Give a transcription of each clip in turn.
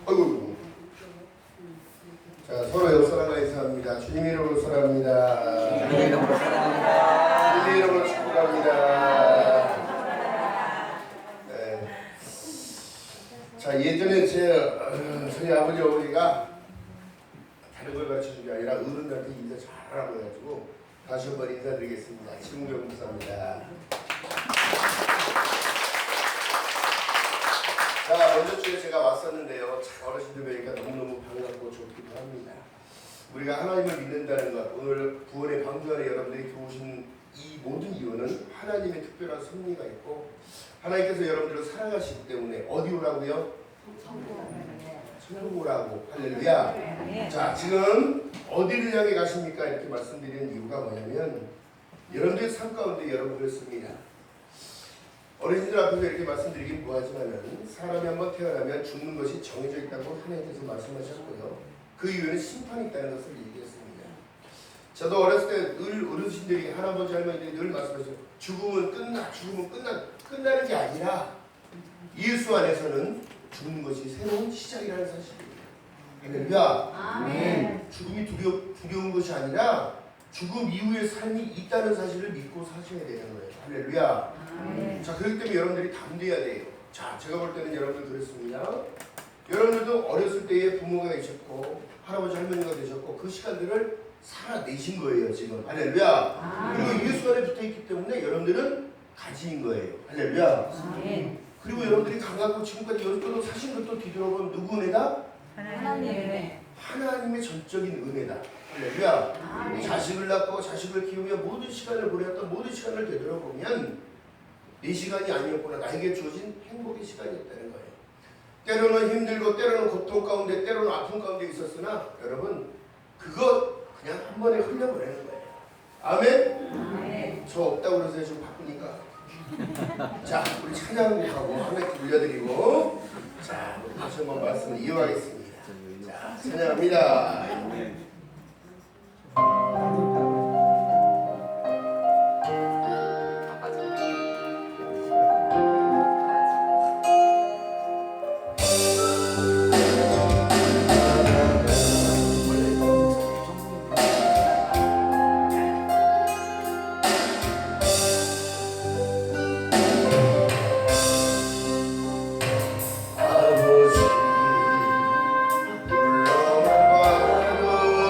어이구. 자, 서로 옆 사람과 인사합니다. 주님 이름으로 사랑합니다. 주님 이름으로 사랑합니다. 주님 이름으로 축복합니다. 네. 자, 예전에 저희 아버지 어머니가 다른 걸 가르쳐준 게 아니라 어른들한테 인사 잘하라고 해가지고 다시 한번 인사드리겠습니다. 지문경 목사입니다. 자, 먼저 주에 제가 왔었는데요. 참 어르신들 뵈니까 너무너무 반갑고 좋기도 합니다. 우리가 하나님을 믿는다는 것, 오늘 구원의 방주 안에 여러분들이 들어오신 이 모든 이유는 하나님의 특별한 섭리가 있고 하나님께서 여러분들을 사랑하시기 때문에 어디 오라고요? 천국 오라고. 할렐루야. 자, 지금 어디를 향해 가십니까? 이렇게 말씀드리는 이유가 뭐냐면 여러분들의 삶 가운데 여러분을 씁니다. 어르신들 앞에서 이렇게 말씀드리긴 뭐하지만은 사람이 한번 태어나면 죽는 것이 정해져 있다고 하나님께서 말씀하셨고요. 그 이유에는 심판이 있다는 것을 얘기했습니다. 저도 어렸을 때 늘 어르신들이 할아버지 할머니들이 늘 말씀하셨어요. 죽음은 끝나는 게 아니라 예수 안에서는 죽는 것이 새로운 시작이라는 사실입니다. 할렐루야. 아멘. 죽음이 두려운 것이 아니라 죽음 이후의 삶이 있다는 사실을 믿고 사셔야 되는 거예요. 할렐루야. 자, 그렇기 때문에 여러분들이 담대해야 돼요. 자, 제가 볼 때는 여러분들 그랬습니다. 여러분들도 어렸을 때에 부모가 계셨고 할아버지 할머니가 되셨고 그 시간들을 살아내신 거예요. 지금. 할렐루야. 그리고 예수 안에 붙어있기 때문에 여러분들은 가지인 거예요. 할렐루야. 그리고 여러분들이 강하고 지금까지 여기도 사신 것도 뒤돌아보면 누구 은혜다? 하나님의 전적인 은혜다. 할렐루야. 자식을 낳고 자식을 키우며 모든 시간을 보냈던 모든 시간을 되돌아보면 내 시간이 아니었구나. 나에게 주어진 행복의 시간이었다는 거예요. 때로는 힘들고 때로는 고통 가운데 때로는 아픔 가운데 있었으나 여러분 그것 그냥 한 번에 흘려보내는 거예요. 아멘? 저 없다고 그래서 좀 바쁘니까 자, 우리 찬양하고 하나씩 들려드리고 자, 우리 다시 한번 말씀을 이어가겠습니다. 자, 찬양합니다. 아버지 물러봐도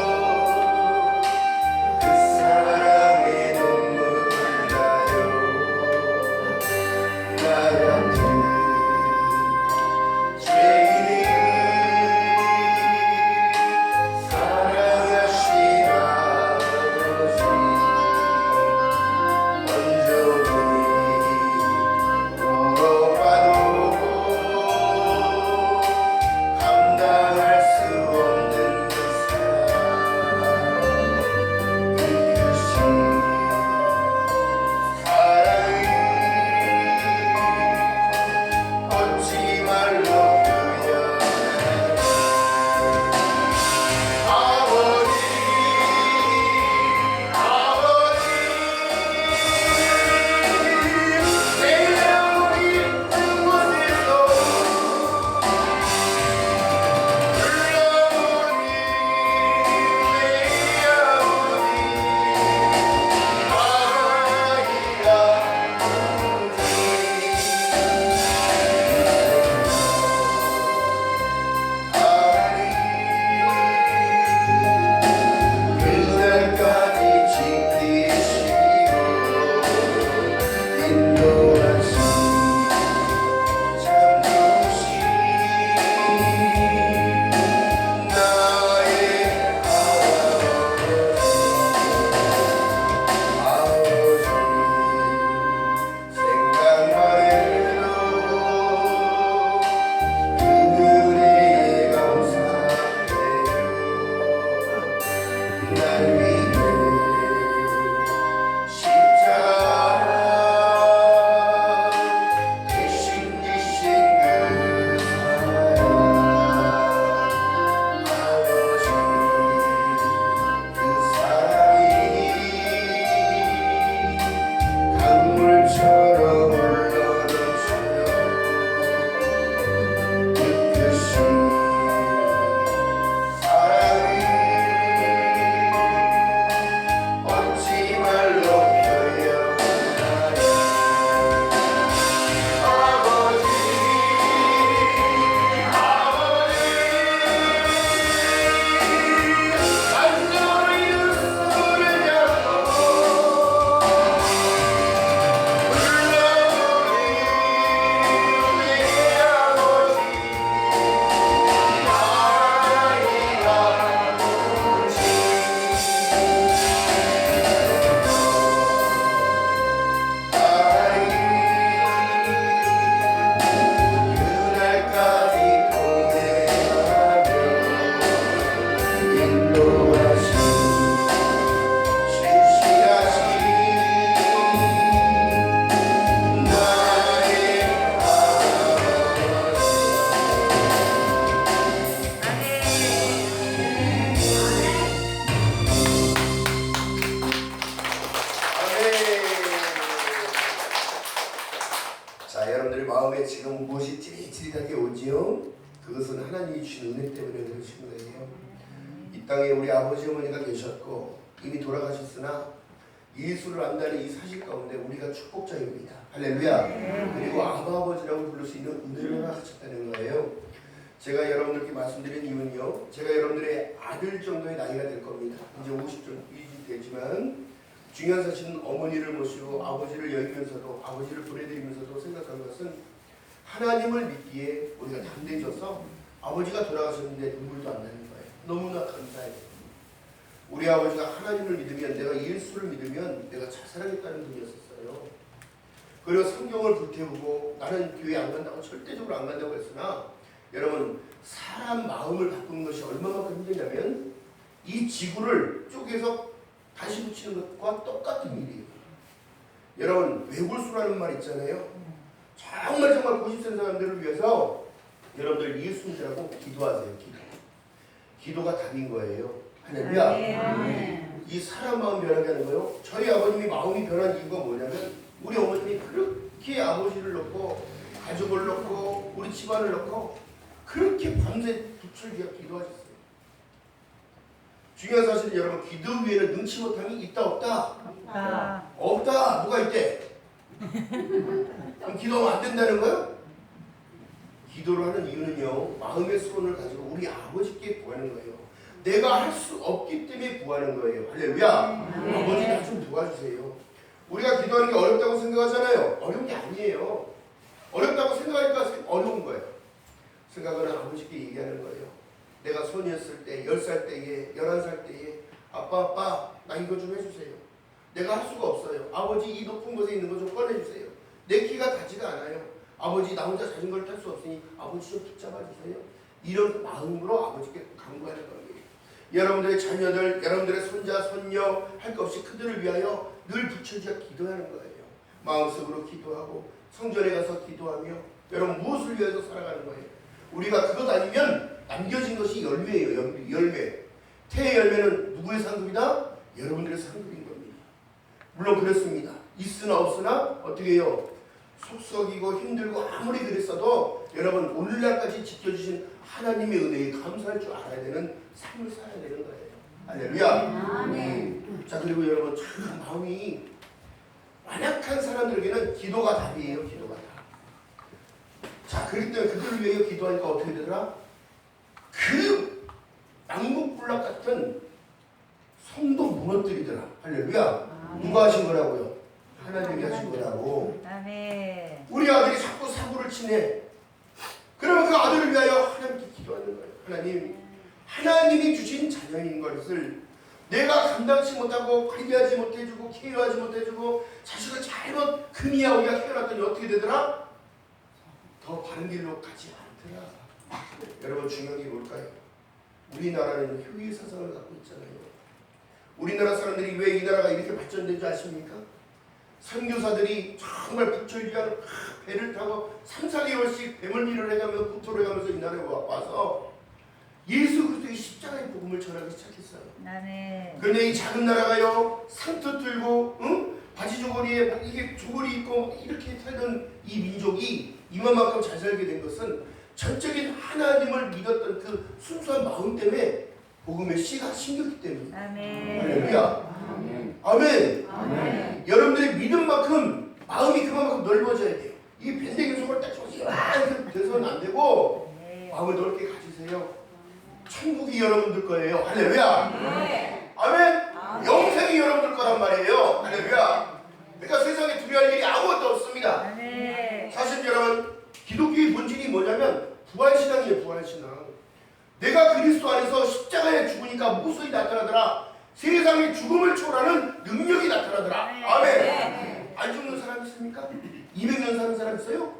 오지요? 그것은 하나님이 주신 은혜 때문에 그러신 거예요. 이 땅에 우리 아버지 어머니가 계셨고 이미 돌아가셨으나 예수를 안다는 이 사실 가운데 우리가 축복자입니다. 할렐루야. 그리고 아버지라고 부를 수 있는 은혜를 허락하셨다는 거예요. 제가 여러분들께 말씀드린 이유는요, 제가 여러분들의 아들 정도의 나이가 될 겁니다. 이제 50이 되지만 중요한 사실은 어머니를 모시고 아버지를 여기면서도 아버지를 보내드리면서도 생각한 것은 하나님을 믿기에 우리가 담대해져서 아버지가 돌아가셨는데 눈물도 안 나는 거예요. 너무나 감사해요. 우리 아버지가 하나님을 믿으면, 내가 예수를 믿으면 내가 자살하겠다는 분이었었어요. 그리고 성경을 불태우고 나는 교회 안 간다고, 절대적으로 안 간다고 했으나 여러분, 사람 마음을 바꾸는 것이 얼마만큼 힘드냐면 이 지구를 쪼개서 다시 붙이는 것과 똑같은 일이에요. 여러분, 외골수라는 말 있잖아요. 정말 고집센 사람들을 위해서 여러분들 예수 믿으라고 기도하세요. 기도가 답인 거예요. 할렐루야. 이 사람 마음 변하게 하는 거요. 저희 아버님이 마음이 변한 이유가 뭐냐면 우리 어머님이 그렇게 아버지를 넣고 가족을 넣고 우리 집안을 넣고 그렇게 밤새 부철기가 기도하셨어요. 중요한 사실은 여러분, 기도 위에는 능치 못함이 있다 없다? 없다. 누가 있대? 그럼 기도하면 안 된다는 거예요? 기도를 하는 이유는요, 마음의 소원을 가지고 우리 아버지께 구하는 거예요. 내가 할 수 없기 때문에 구하는 거예요. 할렐루야. 아버지 나 좀 도와주세요. 우리가 기도하는 게 어렵다고 생각하잖아요. 어려운 게 아니에요. 어렵다고 생각하니까 어려운 거예요. 생각은 아버지께 얘기하는 거예요. 내가 손이었을 때, 10살 때에, 11살 때에 아빠 나 이거 좀 해주세요. 내가 할 수가 없어요. 아버지 이 높은 곳에 있는 거 좀 꺼내주세요. 내 키가 닿지가 않아요. 아버지 나 혼자 자전거를 탈 수 없으니 아버지 좀 붙잡아 주세요. 이런 마음으로 아버지께 간구하는 겁니다. 여러분들의 자녀들, 여러분들의 손자, 손녀 할 것 없이 그들을 위하여 늘 붙여주어 기도하는 거예요. 마음속으로 기도하고 성전에 가서 기도하며 여러분 무엇을 위해서 살아가는 거예요. 우리가 그것 아니면 남겨진 것이 열매예요. 열매. 태의 열매는 누구의 상급이다? 여러분들의 상급인 겁니다. 물론 그렇습니다. 있으나 없으나 어떻게 해요? 속썩이고 힘들고 아무리 그랬어도 여러분 오늘날까지 지켜주신 하나님의 은혜에 감사할 줄 알아야 되는 삶을 살아야 되는 거예요. 할렐루야. 자, 그리고 여러분 참 마음이 완악한 사람들에게는 기도가 답이에요. 기도가 답. 자, 그렇기 때문에 그들을 위해 기도하니까 어떻게 되더라? 그 남북불락 같은 성도 무너뜨리더라. 할렐루야. 누가 하신 거라고요? 하나님이 하신 거라고. 우리 아들이 자꾸 사고를 치네. 그러면 그 아들을 위하여 하나님께 기도하는 거예요. 하나님이 주신 자녀인 것을 내가 감당치 못하고 관리하지 못해주고 케어하지 못해주고 자식을 잘못 금이야 오야 키워놨더니 어떻게 되더라? 더 바른 길로 가지 않더라. 여러분 중요한 게 뭘까요? 우리나라는 효의 사상을 갖고 있잖아요. 우리나라 사람들이 왜 이 나라가 이렇게 발전된 줄 아십니까? 선교사들이 정말 부철기한 배를 타고 3, 4개월씩 배멀미를 해가면서 구토를 해가면서 이 나라에 와서 예수 그리스도의 십자가의 복음을 전하기 시작했어요. 그런데 이 작은 나라가요, 상투 들고 바지 조거리에 이게 조거리 입고 이렇게 살던 이 민족이 이만큼 잘 살게 된 것은 전적인 하나님을 믿었던 그 순수한 마음 때문에 복음의 씨가 심겼기 때문에. 할렐루야. 아멘. 여러분들의 믿음만큼 마음이 그만큼 넓어져야 돼요. 이 밴댕이 속을 딱 이렇게 돼서는 안 되고 마음을 넓게 가지세요. 천국이 여러분들 거예요. 할렐루야. 아멘. 영생이 여러분들 거란 말이에요. 할렐루야. 그러니까 세상에 두려워할 일이 아무것도 없습니다. 사실 여러분 기독교의 본질이 뭐냐면 부활신앙이에요. 부활신앙. 내가 그리스도 안에서 십자가에 죽으니까 무엇이 나타나더라? 세상의 죽음을 초월하는 능력이 나타나더라. 아멘. 안 죽는 사람 있습니까? 200년 사는 사람 있어요?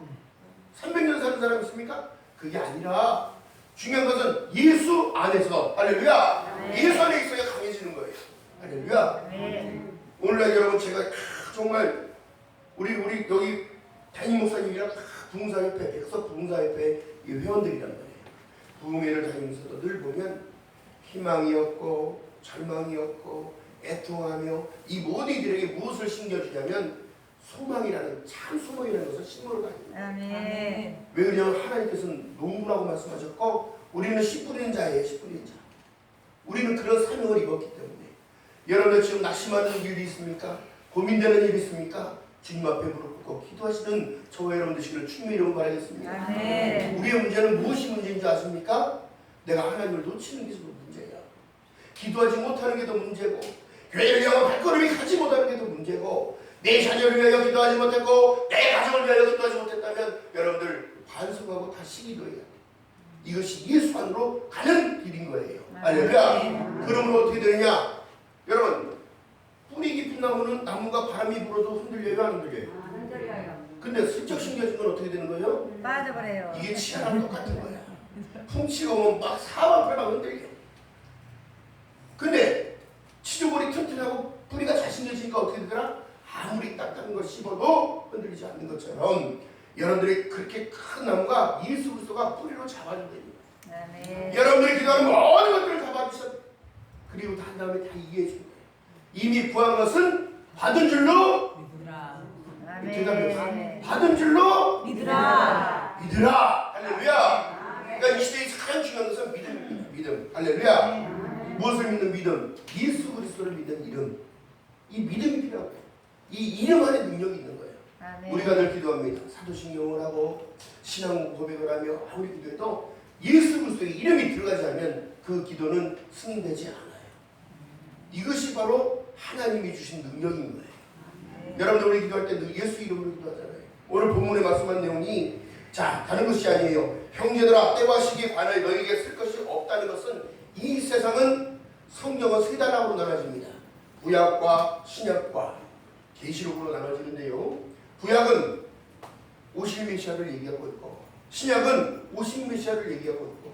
300년 사는 사람 있습니까? 그게 아니라 중요한 것은 예수 안에서. 할렐루야. 예수 안에 있어야 강해지는 거예요. 할렐루야. 오늘날 여러분 제가 정말 우리 여기 담임 목사님이랑 부흥사협회, 백석 부흥사협회 회원들이란 말이에요. 부흥회를 다니면서도 늘 보면 희망이었고 절망이었고 애통하며 이 모든 이들에게 무엇을 심겨주냐면 소망이라는 참 소망이라는 것을 심으러 다닙니다. 아멘. 왜 그러냐면 하나님께서는 농부라고 말씀하셨고 우리는 씨 뿌리는 자예요. 씨 뿌리는 자. 우리는 그런 사명을 입었기 때문에 여러분들 지금 낙심하는 일이 있습니까? 고민되는 일이 있습니까? 주님 앞에 무릎 꿇고 기도하시는 저와 여러분 되시기를 주님의 이름으로 바라겠습니다. 아멘. 우리의 문제는 무엇이 문제인 줄 아십니까? 내가 하나님을 놓치는 게 문제야. 기도하지 못하는 게 더 문제고 교회를 향한 발걸음이 가지 못하는 게 더 문제고 내 자녀를 위하여 기도하지 못했고 내 가정을 위하여 기도하지 못했다면 여러분들 반성하고 다시 기도해야 돼. 이것이 예수 안으로 가는 길인 거예요. 할렐루야. 그러므로 어떻게 되느냐? 여러분 뿌리 깊은 나무가 바람이 불어도 흔들려요, 안 흔들려요? 흔들려요. 근데 슬쩍 심겨진 건 어떻게 되는 거예요? 빠져버려요. 이게 치아랑 똑같은 거야. 풍치가 오면 막 사방팔방 흔들려. 근데 치조골이 튼튼하고 뿌리가 잘 심겨지니까 어떻게 되더라? 아무리 딱딱한 걸 씹어도 흔들리지 않는 것처럼 여러분들이 그렇게 큰 나무가 예수 그리스도가 뿌리로 잡아준다는 거예요. 아멘. 여러분들이 기도하는 모든 것들을 잡아주셔. 그리고 다 한 다음에 다 이해해 준 거예요. 이미 구한 것은 받은 줄로 아멘. 받은 줄로 믿으라. 믿으라. 할렐루야. 그러니까 이 시대에 가장 중요한 것은 믿음입니다. 믿음. 할렐루야. 무엇을 믿는 믿음? 예수 그리스도를 믿는 이름. 이 믿음이 필요하고 이 이름 안에 능력이 있는 거예요. 아멘. 우리가 늘 기도합니다. 사도신경을 하고 신앙 고백을 하며 아무리 기도해도 예수 그리스도의 이름이 들어가지 않으면 그 기도는 승인되지 않아요. 이것이 바로 하나님이 주신 능력인 거예요. 여러분들 우리 기도할 때 예수 이름으로 기도하잖아요. 오늘 본문에 말씀한 내용이 자 다른 것이 아니에요. 형제들아 때와 시기에 관하여 너희에게 쓸 것이 없다는 것은 이 세상은 성경은 세 단락으로 나눠집니다. 구약과 신약과 계시록으로 나눠지는데요. 구약은 오실 메시아를 얘기하고 있고 신약은 오실 메시아를 얘기하고 있고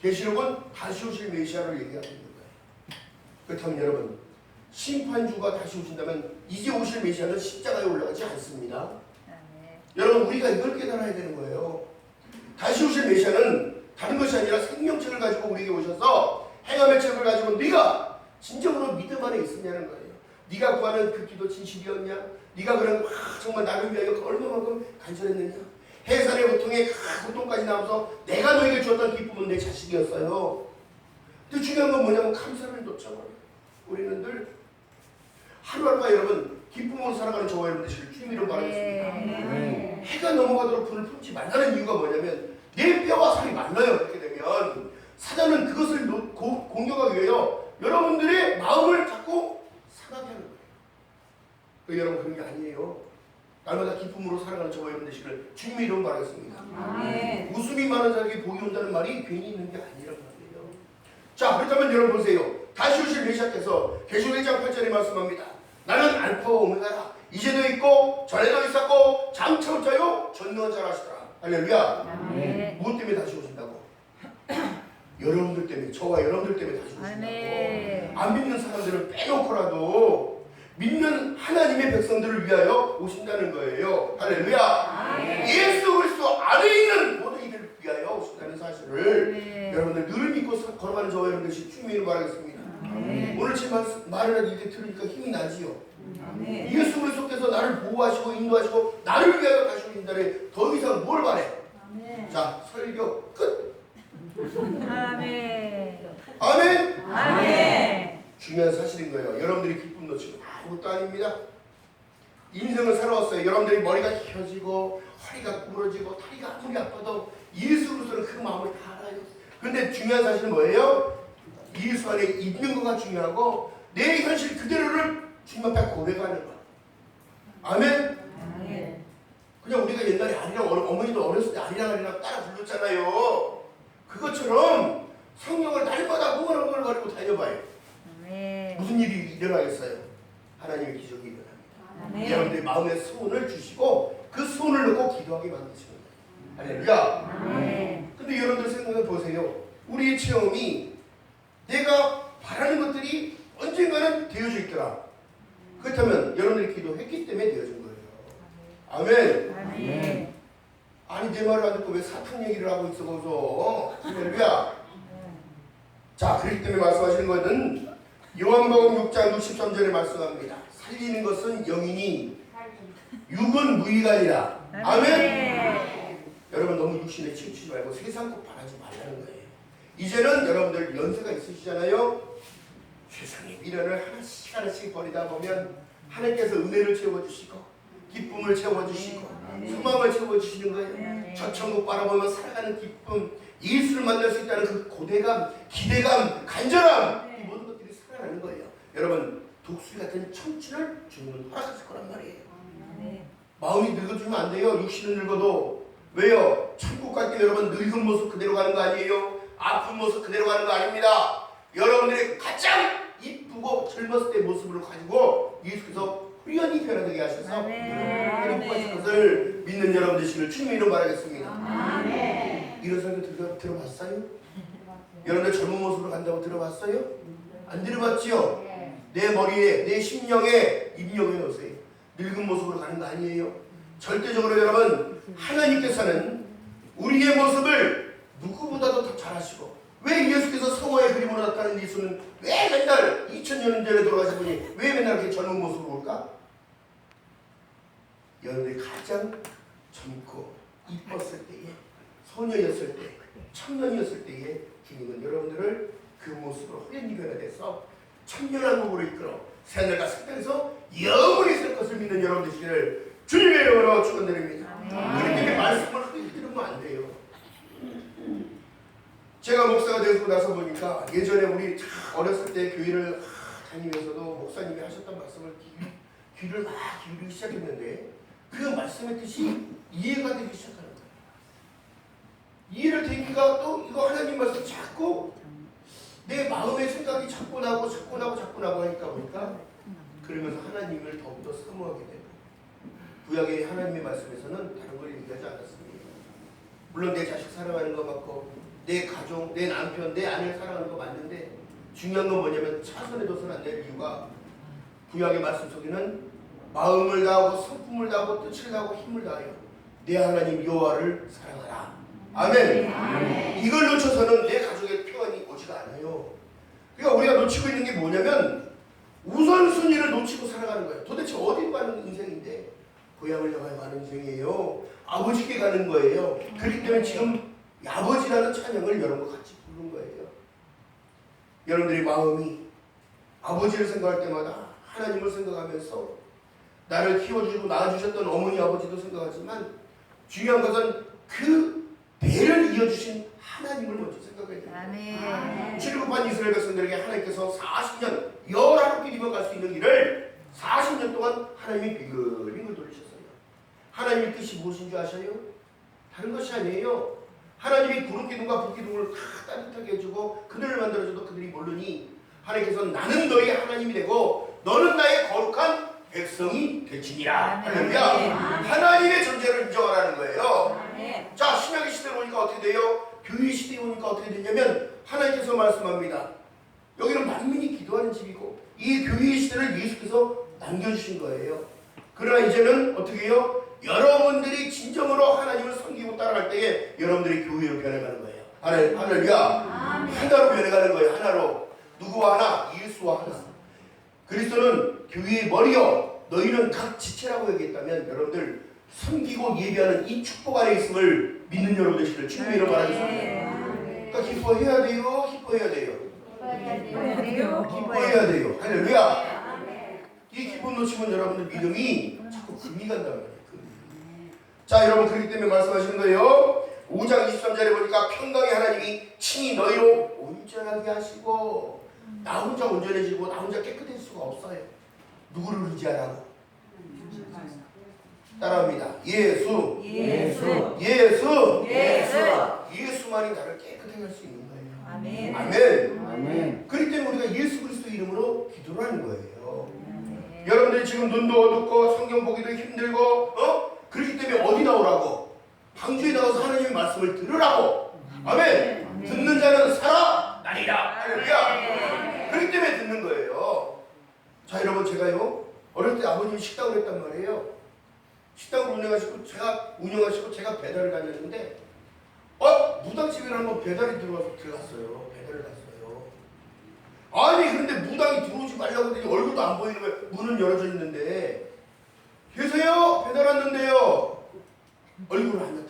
계시록은 다시 오실 메시아를 얘기하고 있는 거예요. 그렇다면 여러분 심판주가 다시 오신다면 이제 오실 메시아는 십자가에 올라가지 않습니다. 아멘. 여러분 우리가 이걸 깨달아야 되는 거예요. 다시 오실 메시아는 다른 것이 아니라 생명책을 가지고 우리에게 오셔서 행함의 책을 가지고 네가 진정으로 믿음 안에 있었냐는 거예요. 네가 구하는 그 기도 진실이었냐? 네가 그런 정말 나를 위하여 얼마만큼 간절했느냐? 해산의 고통에 고통까지 나와서 내가 너에게 주었던 기쁨은 내 자식이었어요. 근데 중요한 건 뭐냐면 감사를 놓쳐버려요. 우리는 늘 하루하루가 여러분 기쁨으로 살아가는 저와 여러분 되시길 주님 이름 바라겠습니다. 해가 넘어가도록 불을 품지 말라는 이유가 뭐냐면 내 뼈와 살이 말라요. 그렇게 되면 사단은 그것을 공격하기 위하여 여러분들의 마음을 자꾸 상하게 하는 거예요. 그 여러분 그런 게 아니에요. 날마다 기쁨으로 살아가는 저와 여러분 되시길 주님 이름 바라겠습니다. 아멘. 웃음이 많은 자에게 복이 온다는 말이 괜히 있는 게 아니란 말이에요. 자 그렇다면 여러분 보세요. 다시 오실 메시아께서 계시록 1장 8절에 말씀합니다. 나는 알파와 오메가라. 이제도 있고 전에도 있었고 장차 올 자요 전능한 자라 하시더라. 할렐루야. 아멘. 무엇 때문에 다시 오신다고? 여러분들 때문에 저와 여러분들 때문에 다시 오신다고. 아멘. 안 믿는 사람들은 빼놓고라도 믿는 하나님의 백성들을 위하여 오신다는 거예요. 할렐루야. 아멘. 예수 그리스도 안에 있는 모든 이들을 위하여 오신다는 사실을 아멘. 여러분들 늘 믿고 걸어가는 저와 여러분들이 주님을 바라겠습니다. 아멘. 오늘 제 말을 이렇게 들으니까 힘이 나지요. 아멘. 예수 그리스도께서 나를 보호하시고 인도하시고 나를 위하여 다시 오신다래 더 이상 뭘 바래? 아멘. 자 설교 끝. 아멘. 아멘. 아멘. 중요한 사실인 거예요. 여러분들이 기쁨 놓치고 아무것도 아닙니다. 인생을 살아왔어요. 여러분들이 머리가 휘어지고 허리가 부러지고 다리가 아무리 아파도 예수 그리스도는 그 마음을 다 알아요. 근데 중요한 사실은 뭐예요? 예수 안에 있는 거가 중요하고 내 현실 그대로를 주님 앞에 고백하는 거. 아멘. 아멘. 그냥 우리가 옛날에 아리랑 어머니도 어렸을 때 아리랑 따라 불렀잖아요. 그것처럼 성령을 날마다 흥얼흥얼거리고 다녀봐요. 아멘. 무슨 일이 일어나겠어요? 하나님의 기적이 일어납니다. 아멘. 여러분들의 마음에 소원을 주시고 그 소원을 넣고 기도하게 만드시는 거예요. 할렐루야. 아멘. 근데 여러분들 생각해 보세요. 우리의 체험이 내가 바라는 것들이 언젠가는 되어져 있더라. 그렇다면 여러분들이 기도했기 때문에 되어진 거예요. 아멘. 아멘. 아니 내 말을 안 듣고 왜 사탄 얘기를 하고 있어 거기서. 할렐루야. 자 그렇기 때문에 말씀하시는 것은 요한복음 6장 63절에 말씀합니다. 살리는 것은 영이니 육은 무의가니라. 아멘. 네. 여러분 너무 육신에 치우치지 말고 세상 것 바라지 말라는 거예요. 이제는 여러분들 연세가 있으시잖아요. 세상의 미련을 하나씩 하나씩 버리다 보면 하나님께서 은혜를 채워주시고 기쁨을 채워주시고 소망을 채워주시는 거예요. 저 천국 바라보며 살아가는 기쁨, 예수를 만날 수 있다는 그 고대감, 기대감, 간절함, 이 모든 것들이 살아나는 거예요. 여러분 독수리 같은 청춘을 주님은 허락하실 거란 말이에요. 마음이 늙어지면 안 돼요. 육신은 늙어도. 왜요? 천국 갈 때 여러분 늙은 모습 그대로 가는 거 아니에요? 아픈 모습 그대로 가는 거 아닙니다. 여러분들이 가장 이쁘고 젊었을 때 모습을 가지고 예수께서 후련히 변화되게 하셔서 행복하신 것을 믿는 여러분 되시기를 주님의 이름으로 바라겠습니다. 이런 설교 들어봤어요? 여러분들 젊은 모습으로 간다고 들어봤어요? 안 들어봤지요? 내 머리에, 내 심령에 입력해 놓으세요. 늙은 모습으로 가는 거 아니에요. 절대적으로 여러분 하나님께서는 우리의 모습을 누구보다도 더 잘하시고, 왜 예수께서 성화의 그림으로 나타난 예수는 왜 맨날 2000년 전에 돌아가신 분이 왜 맨날 이렇게 젊은 모습으로 올까? 여러분들이 가장 젊고 이뻤을 때에, 소녀였을 때, 청년이었을 때에 주님은 여러분들을 그 모습으로 후련히 변화돼서 청년한 몸으로 이끌어 새하늘과 새 땅에서 영원히 살 것을 믿는 여러분 되시기를 주님의 이름으로 축원드립니다. 그렇기 때문에 말씀을 흔히 들으면 안 돼요. 제가 목사가 되고 나서 보니까 예전에 우리 어렸을 때 교회를 다니면서도 목사님이 하셨던 말씀을 귀를 막 기울이기 시작했는데 그 말씀의 뜻이 이해가 되기 시작하는 거예요. 이해를 되니까 또 이거 하나님 말씀 자꾸 내 마음의 생각이 자꾸 나고 하니까 보니까 그러면서 하나님을 더욱더 사모하게 되고, 구약의 하나님의 말씀에서는 다른 걸 얘기하지 않았습니다. 물론 내 자식 사랑하는 거 맞고 내 가족, 내 남편, 내 아내를 사랑하는 거 맞는데 중요한 건 뭐냐면 차선에 둬서는 안 될 이유가 구약의 말씀 속에는 마음을 다하고 성품을 다하고 뜻을 다하고 힘을 다하여 내 하나님 여호와를 사랑하라. 아멘. 이걸 놓쳐서는 내 가족의 평안이 오지가 않아요. 그러니까 우리가 놓치고 있는 게 뭐냐면 우선순위를 놓치고 살아가는 거예요. 도대체 어디 가는 인생인데 고향을 향하여 가는 인생이에요. 아버지께 가는 거예요. 그렇기 때문에 지금 아버지라는 찬양을 여러분과 같이 부르는 거예요. 여러분들의 마음이 아버지를 생각할 때마다 하나님을 생각하면서 나를 키워주고 낳아주셨던 어머니 아버지도 생각하지만 중요한 것은 그 배를 이어주신 하나님을 먼저 생각해야 됩니다. 출애굽한 이스라엘 백성들에게 하나님께서 40년 열하루끼리만 갈 수 있는 길을 40년 동안 하나님이 빙글빙글 돌리셨어요. 하나님의 뜻이 무엇인 줄 아셔요? 다른 것이 아니에요. 하나님이 구름 기둥과 불 기둥을 다 따뜻하게 해주고 그들을 만들어줘도 그들이 모르니 하나님께서 나는 너희 하나님이 되고 너는 나의 거룩한 백성이 될지니라. 할렐루야. 하나님의 존재를 인정하라는 거예요. 자, 신약의 시대에 오니까 어떻게 돼요? 교회 시대에 오니까 어떻게 되냐면 하나님께서 말씀합니다. 여기는 만민이 기도하는 집이고 이 교회 시대를 예수께서 남겨주신 거예요. 그러나 이제는 어떻게 해요? 여러분들이 진정으로 하나님을 섬기고 따라갈 때에 여러분들이 교회로 변해가는 거예요. 할렐루야. 하나로 변해가는 거예요. 하나로. 누구와 하나? 예수와 하나. 그리스도는 교회의 머리요 너희는 각 지체라고 얘기했다면 여러분들 섬기고 예배하는 이 축복 안에 있음을 믿는 여러분 되시기를 주님의 이름으로 바라겠습니다. 그러니까 기뻐해야 돼요. 기뻐해야 돼요. 기뻐해야 돼요. 할렐루야. 이 기쁨 놓치면 여러분들 믿음이 자꾸 금이 간단 말이에요. 자, 여러분 그렇기 때문에 말씀하시는 거예요. 5장 23절에 보니까 평강의 하나님이 친히 너희로 온전하게 하시고 나 혼자 온전해지고 나 혼자 깨끗해질 수가 없어요. 누구를 의지하라고? 따라합니다. 예수. 예수만이 나를 깨끗하게 할 수 있는 거예요. 아멘. 그렇기 때문에 우리가 예수 그리스도 이름으로 기도를 하는 거예요. 여러분들이 지금 눈도 어둡고 성경 보기도 힘들고 그렇기 때문에 어디 나오라고? 방주에 나와서 하나님의 말씀을 들으라고. 아멘. 듣는 자는 살아나리라. 할렐루야. 그렇기 때문에 듣는 거예요. 자, 여러분 제가요 어릴 때 아버님이 식당을 했단 말이에요. 식당을 운영하시고 제가 배달을 다녔는데 무당집에 한번 배달이 들어갔어요. 배달을 갔어요. 아니 그런데 무당이 들어오지 말라고 했더니 얼굴도 안 보이는 거예요. 문은 열어져 있는데 계세요? 배달 왔는데요. 얼굴을 안 나타내.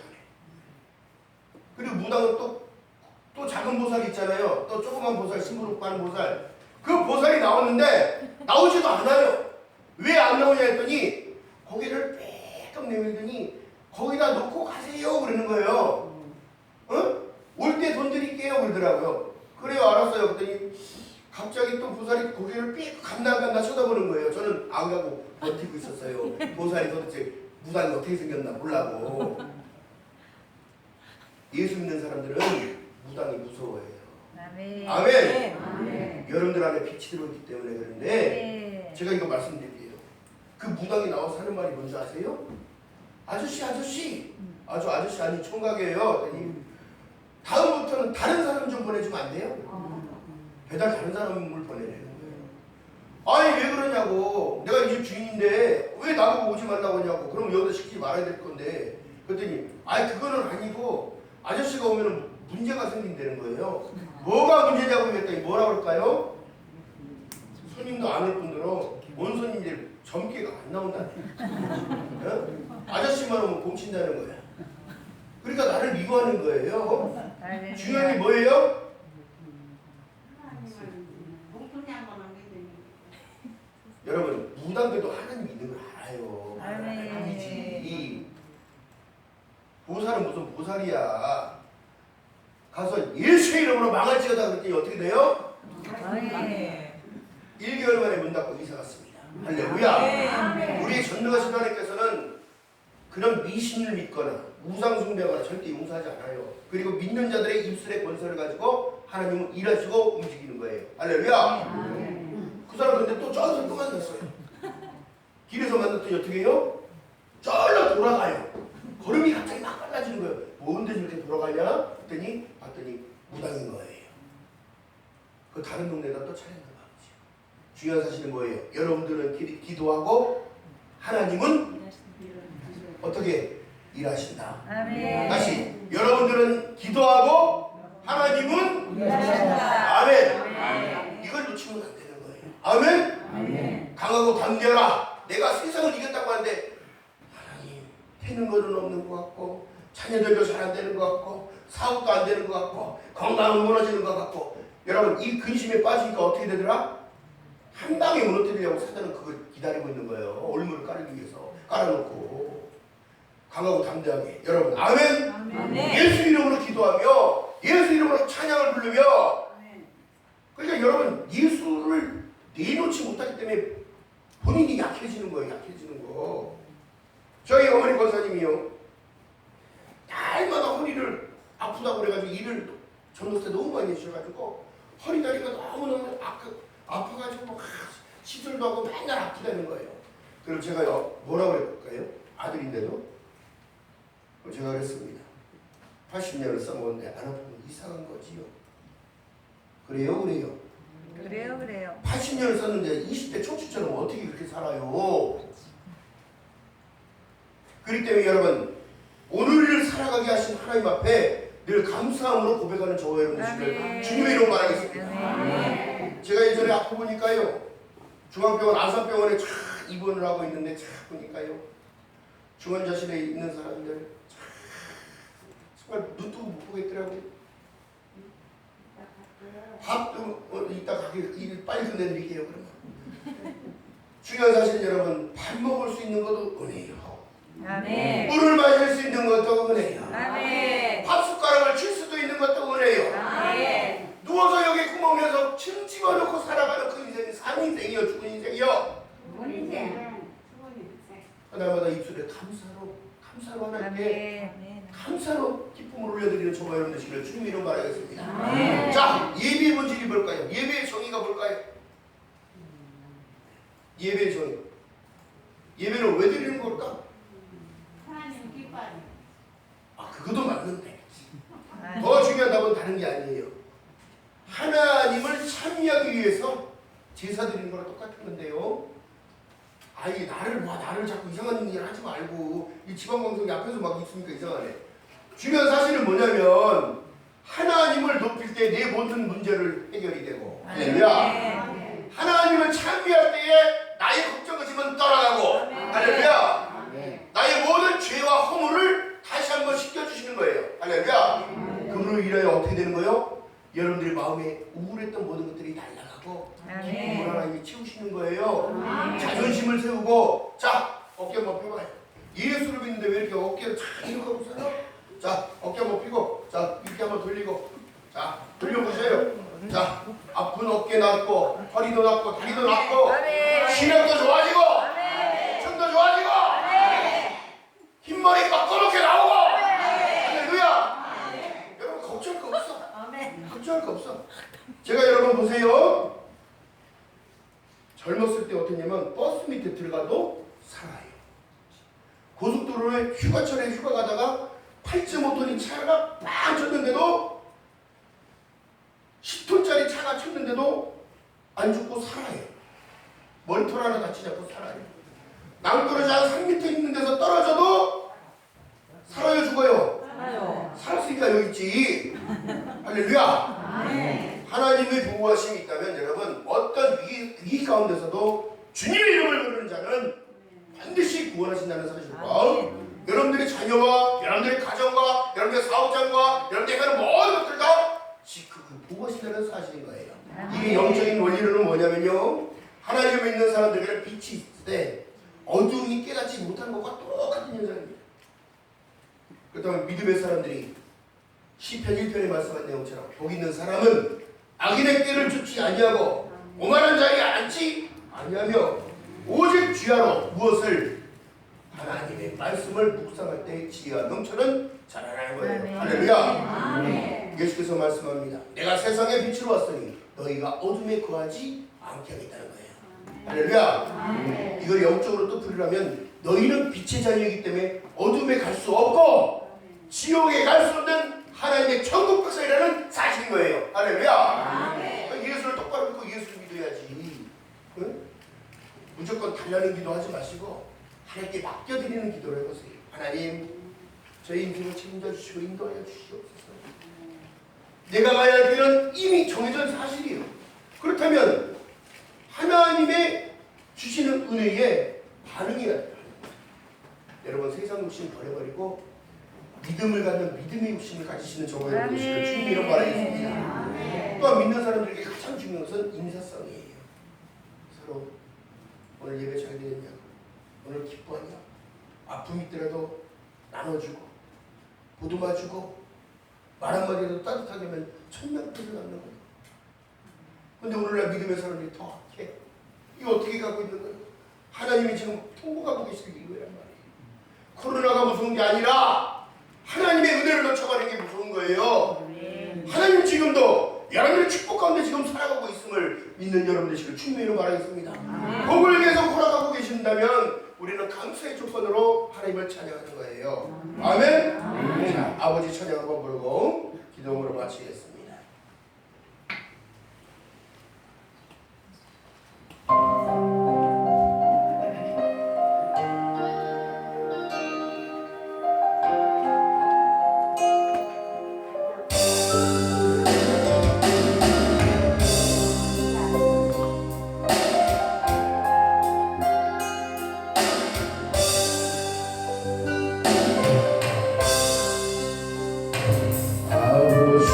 그리고 무당은 또 작은 보살 있잖아요. 또 조그만 보살, 심부름 하는 보살. 그 보살이 나왔는데 나오지도 않아요. 왜 안 나오냐 했더니 고개를 빼끔 내밀더니 거기다 놓고 가세요 그러는 거예요. 어? 올 때 돈 드릴게요 그러더라고요. 그래요 알았어요. 그랬더니 갑자기 또 보살이 고개를 삐 간다 쳐다보는 거예요. 저는 안 가고 버티고 있었어요. 보살이 도대체 무당이 어떻게 생겼나 보려고. 예수 믿는 사람들은 무당이 무서워해요. 아멘. 아멘. 아멘. 여러분들 안에 빛이 들어있기 때문에 그런데 네. 제가 이거 말씀드릴게요. 그 무당이 나와서 하는 말이 뭔지 아세요? 아저씨 아저씨 아니 총각이에요. 그랬더니 다음부터는 다른 사람 좀 보내주면 안 돼요? 배달 다른 사람을 보내라는 거예요. 아니 왜 그러냐고. 내가 이 집 주인인데 왜 나보고 오지 말라고 하냐고. 그럼 여기다 시키지 말아야 될 건데. 그랬더니 아니 그거는 아니고 아저씨가 오면 문제가 생긴다는 거예요. 뭐가 문제냐고 했더니 뭐라 그럴까요? 손님도 안 올 뿐더러 온 손님들 점괘가 안 나온다는 거예요. 아저씨만 오면 공친다는 거야. 그러니까 나를 미워하는 거예요. 할렐루야. 중요한 게 뭐예요? 여러분 무당들도 하나님 있는 걸 알아요. 아멘. 아니지. 보살은 무슨 보살이야. 가서 예수의 이름으로 망할지어다 그랬더니 어떻게 돼요? 아멘. 1개월 만에 문 닫고 이사 갔습니다. 할렐루야. 우리 전능하신 하나님께서는 그런 미신을 믿거나 우상 숭배하거나 절대 용서하지 않아요. 그리고 믿는 자들의 입술의 권세를 가지고 하나님은 일하시고 움직이는 거예요. 할렐루야. 그 사람 근데 또 저기서 또 만났어요. 길에서 만났더니 어떻게 해요? 쩔러 돌아가요. 걸음이 갑자기 막 빨라지는 거예요. 뭔데 저렇게 돌아가냐? 그랬더니 봤더니 무당인 거예요. 그 다른 동네에다 또 차린 거예요. 중요한 사실은 뭐예요? 여러분들은 기도하고 하나님은 어떻게 일하신다. 아멘. 다시 여러분들은 기도하고 하나님은 일하신다. 아멘. 아멘. 이걸 놓치면 안 되는 거예요. 아멘. 아멘. 강하고 담대하라. 내가 세상을 이겼다고 하는데 하나님 되는 거는 없는 것 같고 자녀들도 잘 안 되는 것 같고 사업도 안 되는 것 같고 건강은 무너지는 것 같고 여러분 이 근심에 빠지니까 어떻게 되더라? 한 방에 무너뜨리려고 사단은 그걸 기다리고 있는 거예요. 올무를 깔기 위해서 깔아놓고 강하고 담대하게 여러분 아멘. 아멘. 예수 이름으로 기도하며 예수 이름으로 찬양을 부르며 그러니까 여러분 예수를 내놓지 못하기 때문에 본인이 약해지는 거예요. 약해지는 거. 저희 어머니 권사님이요. 날마다 허리를 아프다고 그래가지고 일을 전도세 너무 많이 해주셔가지고 허리 다리가 너무너무 아파가지고 막 시술도 하고 맨날 아프다는 거예요. 그럼 제가요 뭐라고 해볼까요? 아들인데도 제가 그랬습니다. 80년을 써먹었는데 안 아프면 이상한 거지요. 그래요? 80년을 썼는데 20대 초치처럼 어떻게 그렇게 살아요? 그렇기 때문에 여러분 오늘을 살아가게 하신 하나님 앞에 늘 감사함으로 고백하는 저와 여러분 되시길 주님의 이름 바라겠습니다. 제가 예전에 아파 보니까요 중앙병원 안산병원에 쫙 입원을 하고 있는데 쫙 보니까요 중환자실에 있는 사람들 정말 눈 뜨고 못 보겠더라고요. 밥 이따 가게 빨리 끝내드릴게요. 그러면 중요한 사실은 여러분 밥 먹을 수 있는 것도 은혜예요. 아멘. 물을 마실 수 있는 것도 은혜예요. 아멘. 밥 숟가락을 칠 수도 있는 것도 은혜예요. 아멘. 누워서 여기 구멍에서 침 집어넣고 살아가는 그 인생이 산 인생이요 죽은 인생이요. 하나마다 입술에 감사로 하나님께 아멘. 감사로 기쁨을 올려드리는 저와 여러분 되시기를 주님 이름 바라겠습니다. 아멘. 자, 예배의 본질이 뭘까요? 예배의 정의가 뭘까요? 예배의 정의. 예배는 왜 드리는 걸까? 하나님 기뻐하니. 그것도 맞는데 더 중요한 답은 다른 게 아니에요. 하나님을 찬미하기 위해서 제사 드리는 거랑 똑같은 건데요. 아이 나를 자꾸 이상한 일 하지 말고 이 지방방송이 앞에서 막 있으니까 이상하네. 중요한 사실은 뭐냐면 하나님을 높일 때 내 모든 문제를 해결이 되고 할렐루야. 하나님을 찬미할 때에 나의 걱정 의심은 떠나가고 할렐루야. 어떻게 되는 거예요? 여러분들의 마음에 우울했던 모든 것들이 날아가고 기쁨을 하나님이 채우시는 거예요. 자존심을 세우고 자 어깨 한번 펴봐요. 예수를 믿는데 왜 이렇게 어깨를 잘 이렇게 하고 살아? 자 어깨 한번 펴고 자 이렇게 한번 돌리고 자 돌려보세요. 자 아픈 어깨 낫고 허리도 낫고 다리도 낫고 시력도 좋아지고 춤도 좋아지고 흰머리 막 꺼놓게 나오고 할렐루야. 여러분 걱정할 거 없어. 걱정할 거 없어. 제가 여러분 보세요. 젊었을 때 어땠냐면 버스 밑에 들어가도 살아요. 고속도로에 휴가철에 휴가 가다가 8.5톤이 차가 빵 쳤는데도 10톤짜리 차가 쳤는데도 안 죽고 살아요. 머리털 하나 다치지 않고 살아요. 낭떠러지 한 3m 있는 데서 떨어져도 살아요 죽어요? 살았으니까 여기 있지. 할렐루야. 하나님의 보호하심이 있다면 여러분 어떤 위기 가운데서도 주님의 이름을 부르는 자는 반드시 구원하신다는 사실과 여러분들의 자녀와 여러분들의 가정과 여러분들의 사업장과 여러분들이 하는 모든 것들 다 보호하신다는 사실인 거예요. 이게 영적인 원리로는 뭐냐면요, 하나님을 믿는 사람들에게 빛이 있을 때 어둠이 깨닫지 못하는 것과 똑같은 현상입니다. 그렇다면 믿음의 사람들이 시편 1편에 말씀한 내용처럼 복 있는 사람은 악인의 꾀를 쫓지 아니하고 오만한 자에게 앉지 아니하며 오직 주야로 무엇을 하나님의 말씀을 묵상할 때 지혜와 넘쳐는 자라나는 거예요. 할렐루야. 예수께서 말씀합니다. 내가 세상에 빛으로 왔으니 너희가 어둠에 거하지 않게 하겠다는 거예요. 할렐루야. 이걸 영적으로 또 풀이라면 너희는 빛의 자녀이기 때문에 어둠에 갈 수 없고 지옥에 갈 수 없는 하나님의 천국 백성이라는 사실인 거예요. 할렐루야. 예수를 똑바로 믿고 예수를 믿어야지. 응? 무조건 달라는 기도하지 마시고 하나님께 맡겨드리는 기도를 해보세요. 하나님, 저희 인생을 책임져 주시고 인도하여 주시옵소서. 내가 가야 할 길은 이미 정해진 사실이에요. 그렇다면 하나님의 주시는 은혜에 반응이 나요. 여러분 세상 욕심 버려버리고 믿음을 갖는 믿음의 욕심을 가지시는 저와 여러분 되시길 주님으로 바라겠습니다. 또한 믿는 사람들에게 가장 중요한 것은 인사성이에요. 서로 오늘 예배 잘 되겠냐, 오늘 기뻐하냐, 아픔이 있더라도 나눠주고 보듬어주고 말 한마디라도 따뜻하게 하면 천명뜻을 낳는 거예요. 근데 오늘날 믿음의 사람들이 더 악해. 이거 어떻게 가고 있는 거예요? 하나님이 지금 통곡하고 계실 이유란 말이에요. 코로나가 무서운 게 아니라 하나님의 은혜를 놓쳐가는 게 무서운 거예요. 하나님 지금도 여러분의 축복 가운데 지금 살아가고 있음을 믿는 여러분 되시길 주님으로 말하겠습니다. 복을 계속 허락하고 계신다면 우리는 감사의 조건으로 하나님을 찬양하는 거예요. 아멘. 자, 아버지 찬양 한번 부르고 기도로 마치겠습니다. 아버지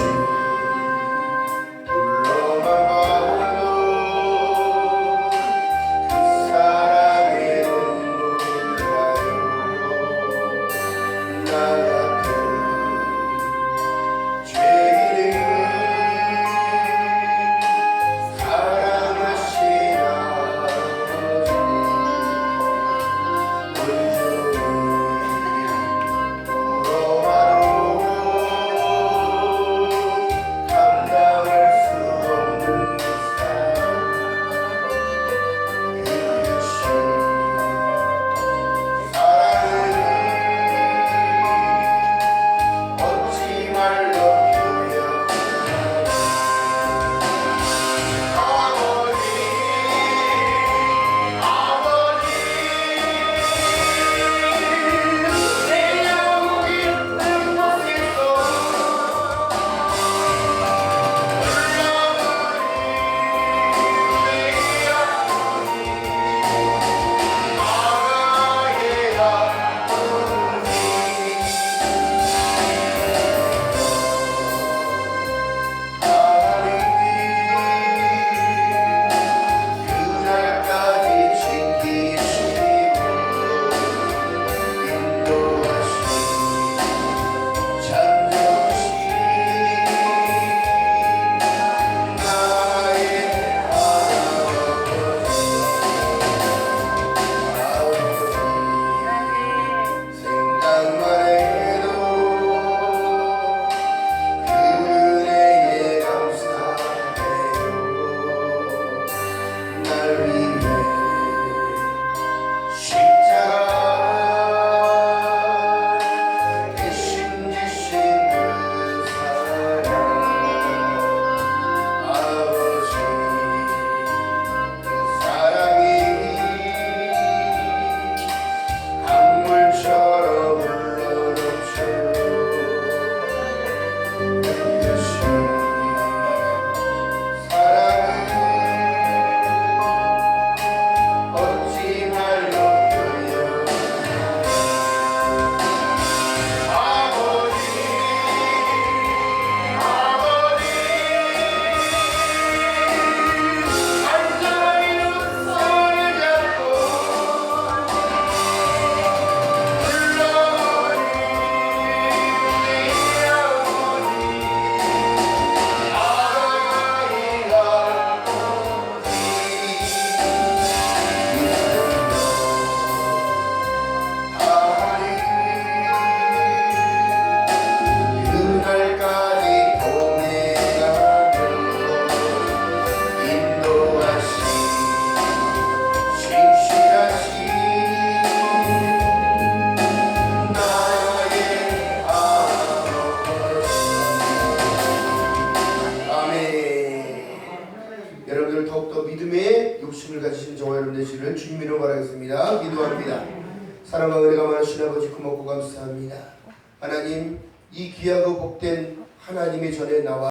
욕심을 가지신 저와 여러분 되시기를 주님으로 바라겠습니다. 기도합니다. 사랑과 은혜가 많으신 아버지 고맙고 감사합니다. 하나님 이 귀하고 복된 하나님의 전에 나와